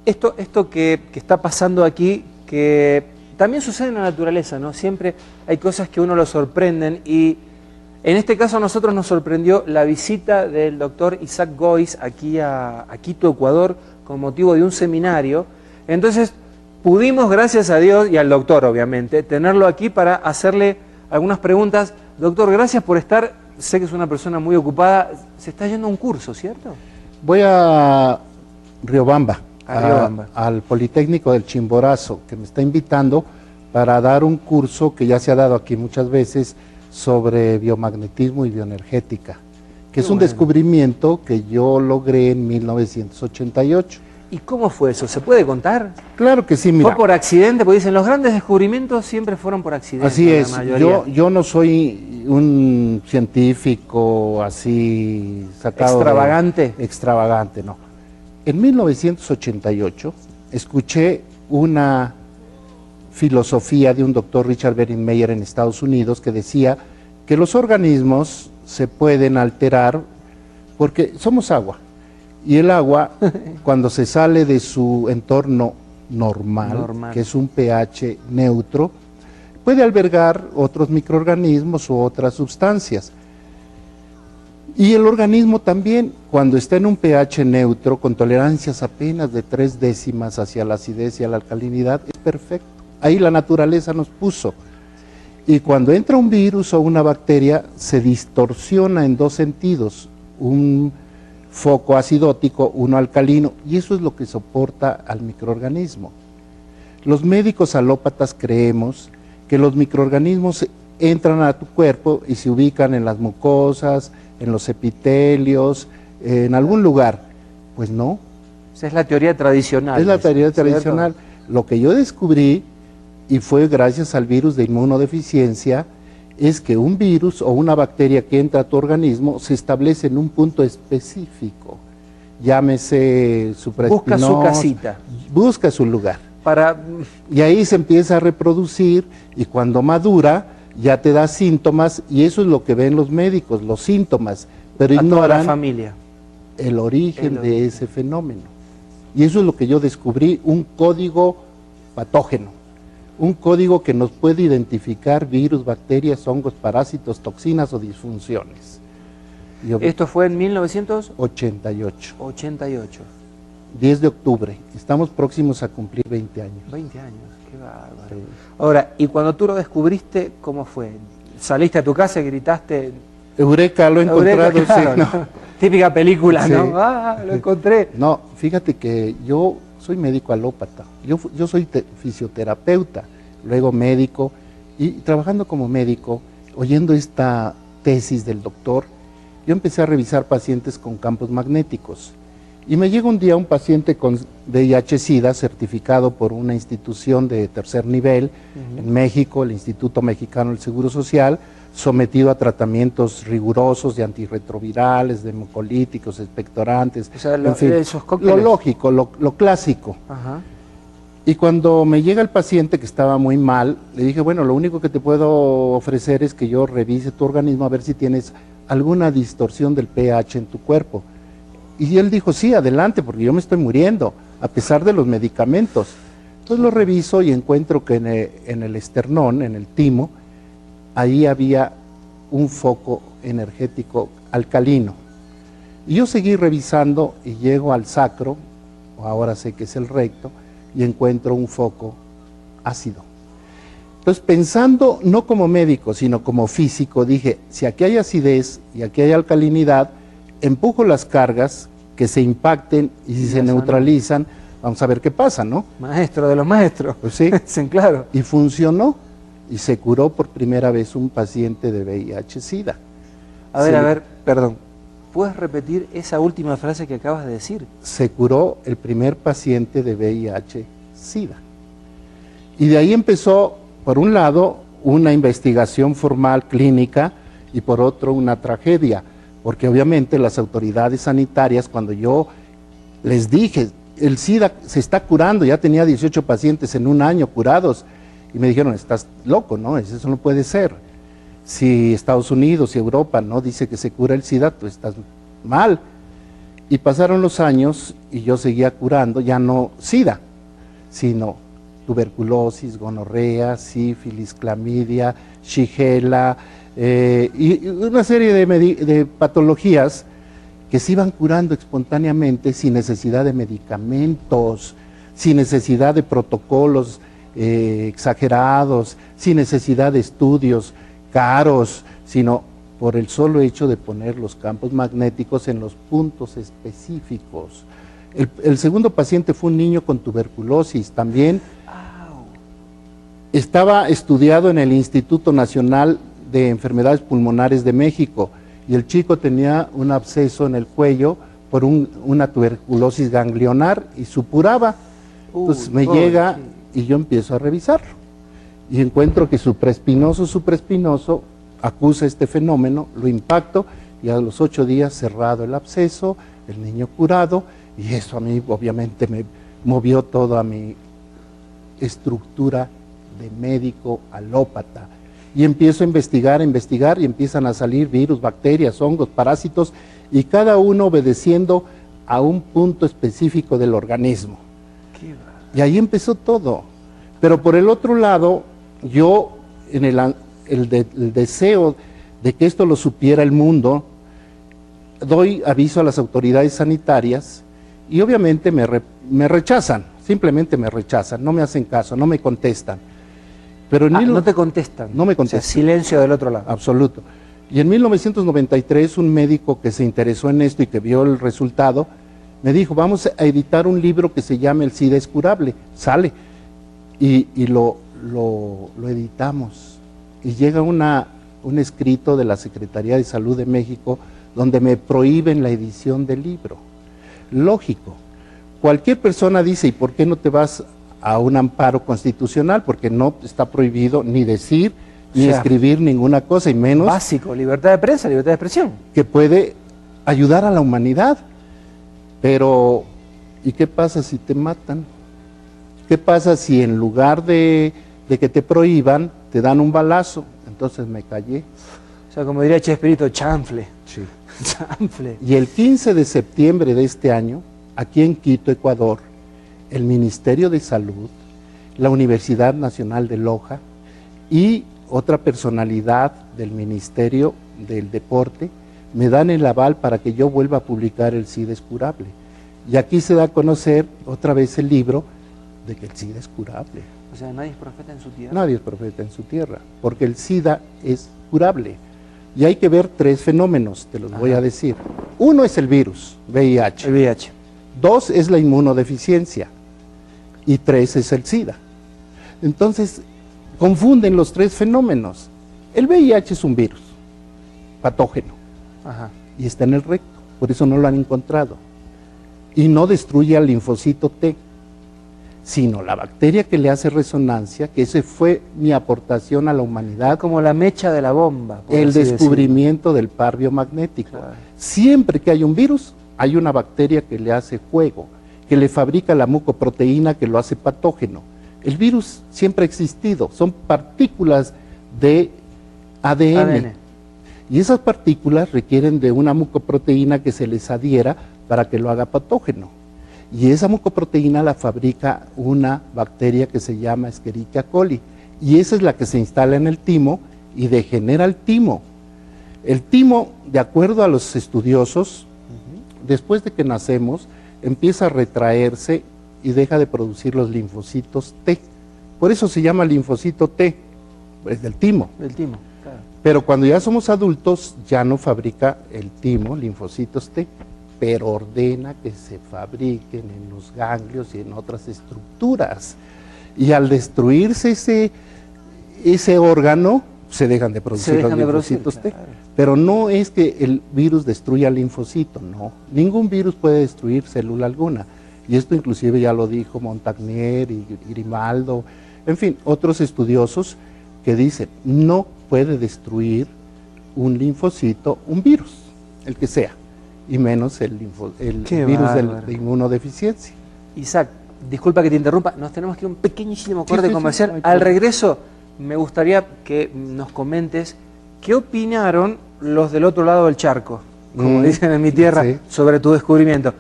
Esto que está pasando aquí, que también sucede en la naturaleza, ¿no? Siempre hay cosas que a uno lo sorprenden y en este caso a nosotros nos sorprendió la visita del doctor Isaac Goiz aquí a Quito, Ecuador, con motivo de un seminario. Entonces pudimos, gracias a Dios y al doctor obviamente, tenerlo aquí para hacerle algunas preguntas. Doctor, gracias por estar. Sé que es una persona muy ocupada. Se está yendo a un curso, ¿cierto? Voy a Riobamba, Riobamba, al Politécnico del Chimborazo, que me está invitando para dar un curso que ya se ha dado aquí muchas veces sobre biomagnetismo y bioenergética, que es un descubrimiento que yo logré en 1988. ¿Y cómo fue eso? ¿Se puede contar? Claro que sí, mira. ¿Fue por accidente? Porque dicen, los grandes descubrimientos siempre fueron por accidente. Así es, la mayoría. yo no soy un científico así sacado ¿Extravagante? Extravagante, no. En 1988 escuché una filosofía de un doctor Richard Berinmeyer en Estados Unidos que decía que los organismos se pueden alterar porque somos agua. Y el agua, cuando se sale de su entorno normal, que es un pH neutro, puede albergar otros microorganismos u otras sustancias. Y el organismo también, cuando está en un pH neutro, con tolerancias apenas de 3 décimas hacia la acidez y a la alcalinidad, es perfecto. Ahí la naturaleza nos puso. Y cuando entra un virus o una bacteria, se distorsiona en dos sentidos, un foco acidótico, uno alcalino, y eso es lo que soporta al microorganismo. Los médicos alópatas creemos que los microorganismos entran a tu cuerpo y se ubican en las mucosas, en los epitelios, en algún lugar. Pues no. Esa es la teoría tradicional. Es la teoría tradicional. Lo que yo descubrí, y fue gracias al virus de inmunodeficiencia, es que un virus o una bacteria que entra a tu organismo se establece en un punto específico, llámese supraespinoso, busca su casita, busca su lugar, y ahí se empieza a reproducir, y cuando madura ya te da síntomas, y eso es lo que ven los médicos, los síntomas, pero ignoran toda la familia el origen de ese fenómeno. Y eso es lo que yo descubrí, un código patógeno. Un código que nos puede identificar virus, bacterias, hongos, parásitos, toxinas o disfunciones. Esto fue en 1988. 88. 10 de octubre. Estamos próximos a cumplir 20 años. 20 años, qué bárbaro. Sí. Ahora, y cuando tú lo descubriste, ¿cómo fue? ¿Saliste a tu casa y gritaste? Eureka, lo he encontrado, claro, sí. No. Típica película, sí. ¿no? Ah, lo encontré. No, fíjate que yo soy médico alópata, yo soy fisioterapeuta, luego médico, y trabajando como médico, oyendo esta tesis del doctor, yo empecé a revisar pacientes con campos magnéticos, y me llega un día un paciente con VIH-Sida certificado por una institución de tercer nivel en México, el Instituto Mexicano del Seguro Social, sometido a tratamientos rigurosos de antirretrovirales, de mucolíticos, expectorantes, o sea, en fin, esos cócteles. Lo lógico, lo clásico. Ajá. Y cuando me llega el paciente que estaba muy mal, le dije, bueno, lo único que te puedo ofrecer es que yo revise tu organismo a ver si tienes alguna distorsión del pH en tu cuerpo. Y él dijo, sí, adelante, porque yo me estoy muriendo, a pesar de los medicamentos. Entonces lo reviso y encuentro que en el esternón, en el timo, ahí había un foco energético alcalino. Y yo seguí revisando y llego al sacro, o ahora sé que es el recto, y encuentro un foco ácido. Entonces, pensando no como médico, sino como físico, dije, si aquí hay acidez y aquí hay alcalinidad, empujo las cargas que se impacten y si se neutralizan, vamos a ver qué pasa, ¿no? Maestro de los maestros. Pues sí. Sí, claro. Y funcionó. Y se curó por primera vez un paciente de VIH-Sida. A ver, perdón. ¿Puedes repetir esa última frase que acabas de decir? Se curó el primer paciente de VIH-Sida. Y de ahí empezó, por un lado, una investigación formal clínica y por otro, una tragedia. Porque obviamente las autoridades sanitarias, cuando yo les dije, el SIDA se está curando, ya tenía 18 pacientes en un año curados, y me dijeron, estás loco, ¿no? Eso no puede ser. Si Estados Unidos y Europa no dice que se cura el SIDA, tú estás mal. Y pasaron los años y yo seguía curando, ya no SIDA, sino tuberculosis, gonorrea, sífilis, clamidia, shigella, y una serie de patologías que se iban curando espontáneamente sin necesidad de medicamentos, sin necesidad de protocolos exagerados, sin necesidad de estudios caros, sino por el solo hecho de poner los campos magnéticos en los puntos específicos. El segundo paciente fue un niño con tuberculosis, también estaba estudiado en el Instituto Nacional de Enfermedades Pulmonares de México, y el chico tenía un absceso en el cuello por una tuberculosis ganglionar y supuraba. Entonces me llega y yo empiezo a revisarlo y encuentro que supraespinoso acusa este fenómeno, lo impacto y a los 8 días cerrado el absceso, el niño curado, y eso a mí obviamente me movió toda mi estructura de médico alópata. Y empiezo a investigar y empiezan a salir virus, bacterias, hongos, parásitos, y cada uno obedeciendo a un punto específico del organismo. Y ahí empezó todo. Pero por el otro lado, yo en el deseo de que esto lo supiera el mundo, doy aviso a las autoridades sanitarias y obviamente me rechazan, simplemente me rechazan, no me hacen caso, no me contestan. Pero no te contestan. No me contestan. O sea, silencio del otro lado. Absoluto. Y en 1993 un médico que se interesó en esto y que vio el resultado, me dijo, vamos a editar un libro que se llama El SIDA es curable. Sale. Y lo editamos. Y llega un escrito de la Secretaría de Salud de México donde me prohíben la edición del libro. Lógico. Cualquier persona dice, ¿y por qué no te vas a un amparo constitucional? Porque no está prohibido ni decir, ni escribir ninguna cosa, y menos... Básico, libertad de prensa, libertad de expresión. Que puede ayudar a la humanidad. Pero, ¿y qué pasa si te matan? ¿Qué pasa si en lugar de que te prohíban, te dan un balazo? Entonces me callé. O sea, como diría Chespirito, chanfle. Sí. Chanfle. Y el 15 de septiembre de este año, aquí en Quito, Ecuador, el Ministerio de Salud, la Universidad Nacional de Loja y otra personalidad del Ministerio del Deporte me dan el aval para que yo vuelva a publicar El SIDA es curable. Y aquí se da a conocer otra vez el libro de que el SIDA es curable. O sea, nadie es profeta en su tierra. Nadie es profeta en su tierra, porque el SIDA es curable. Y hay que ver 3 fenómenos, te los voy a decir. 1 es el virus, VIH. El VIH. 2 es la inmunodeficiencia. Y 3 es el SIDA. Entonces, confunden los 3 fenómenos. El VIH es un virus patógeno. Y está en el recto, por eso no lo han encontrado. Y no destruye al linfocito T, sino la bacteria que le hace resonancia, que ese fue mi aportación a la humanidad. Como la mecha de la bomba. El descubrimiento del par biomagnético. Claro. Siempre que hay un virus, hay una bacteria que le hace juego, que le fabrica la mucoproteína que lo hace patógeno. El virus siempre ha existido, son partículas de ADN. Y esas partículas requieren de una mucoproteína que se les adhiera para que lo haga patógeno. Y esa mucoproteína la fabrica una bacteria que se llama Escherichia coli. Y esa es la que se instala en el timo y degenera el timo. El timo, de acuerdo a los estudiosos, después de que nacemos, empieza a retraerse y deja de producir los linfocitos T. Por eso se llama linfocito T, es del timo. Del timo, claro. Pero cuando ya somos adultos, ya no fabrica el timo linfocitos T, pero ordena que se fabriquen en los ganglios y en otras estructuras. Y al destruirse ese órgano, se dejan de producir los linfocitos T. Claro. Pero no es que el virus destruya el linfocito, no. Ningún virus puede destruir célula alguna. Y esto inclusive ya lo dijo Montagnier y Grimaldo, en fin, otros estudiosos que dicen, no puede destruir un linfocito, un virus, el que sea, y menos el virus de inmunodeficiencia. Isaac, disculpa que te interrumpa, nos tenemos que ir a un pequeñísimo corte comercial. Al regreso, me gustaría que nos comentes qué opinaron los del otro lado del charco. como dicen en mi tierra, sí. sobre tu descubrimiento.